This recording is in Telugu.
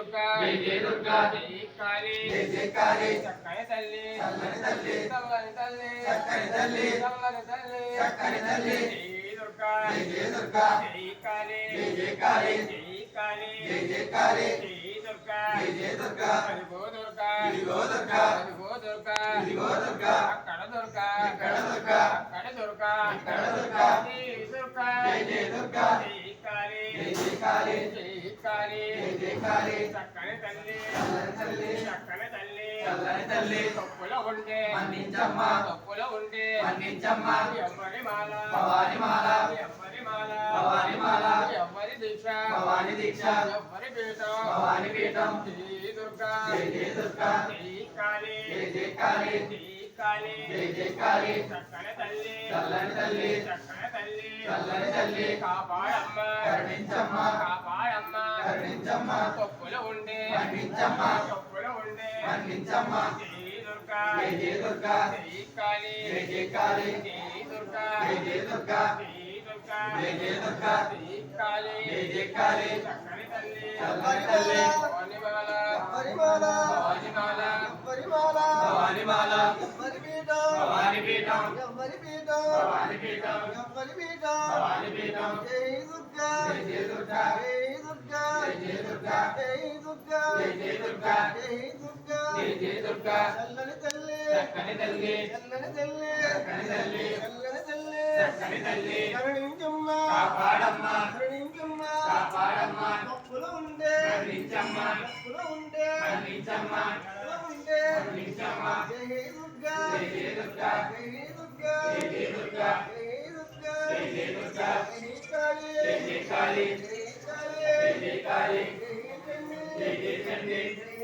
దుర్గా జై జై దుర్గా జై కాళీ జై జై కాళీ చక్కని తల్లి చల్లని తల్లి చల్లని తల్లి చక్కని తల్లి చల్లని తల్లి చక్కని తల్లి జై దుర్గా జై దుర్గా జై కాళీ జై కాళీ జై కాళీ జై కాళీ జై దుర్గా జై దుర్గా అదిగో దుర్గా ఇదిగో దుర్గా అదిగో దుర్గా ఇదిగో దుర్గా అక్కడ దుర్గా ఇక్కడ దుర్గా అక్కడ దుర్గా ఇక్కడ దుర్గా జై దుర్గా జై దుర్గా జై కాళీ జై కాళీ జై కాళీ జై కాళీ చక్కని తల్లి చల్లని తల్లి చక్కని తల్లి చల్లని తల్లి తప్పులో ఉండే మన్నించమ్మ తప్పులో ఉండే మన్నించమ్మ ఎవ్వరి మాల భవాని మాల ఎవ్వరి మాల భవాని మాల ఎవ్వరి దీక్ష భవాని దీక్ష ఎవ్వరి పీఠం భవాని పీఠం జై దుర్గా జై జై దుర్గా జై కాళీ జై కాళీ జై కాళీ జై కాళీ చక్కని తల్లి చల్లని తల్లి చక్కని తల్లి చల్లని తల్లి కాపాడమ్మ కరుణించమ్మ కాపాడమ్మ కరుణించమ్మ తప్పులో ఉండే మన్నించమ్మ తప్పులో ఉండే మన్నించమ్మ జై దుర్గా జై దుర్గా జై కాళీ జై కాళీ జై దుర్గా జై దుర్గా జై దుర్గా జై దుర్గా జై కాళీ జై కాళీ చక్కని తల్లి చల్లని తల్లి భవానిమాల పరిమాల భవానిమాల పరిమాల భవాని మాల ఎవరి పీఠం భవాని పీఠం ఎవరి పీఠం భవాని పీఠం ఎవరి పీఠం భవాని పీఠం జై దుర్గా జై దుర్గా జై దుర్గా జై దుర్గా జై దుర్గా జై దుర్గా జై దుర్గా జై దుర్గా చల్లని తల్లి చక్కని తల్లి చల్లని తల్లి చక్కని తల్లి చల్లని తల్లి చక్కని తల్లి కరుణించమ్మ కాపాడమ్మ కరుణించమ్మ కాపాడమ్మ తప్పులు ఉండే కరుణించమ్మ తప్పులు ఉండే కరుణించమ్మ తప్పులు ఉండే కరుణించమ్మ జై దుర్గా జై దుర్గా జై దుర్గా జై దుర్గా జై దుర్గా జై దుర్గా జై కాళీ జై కాళీ జై కాళీ జై కాళీ జై చండీ జై చండి జై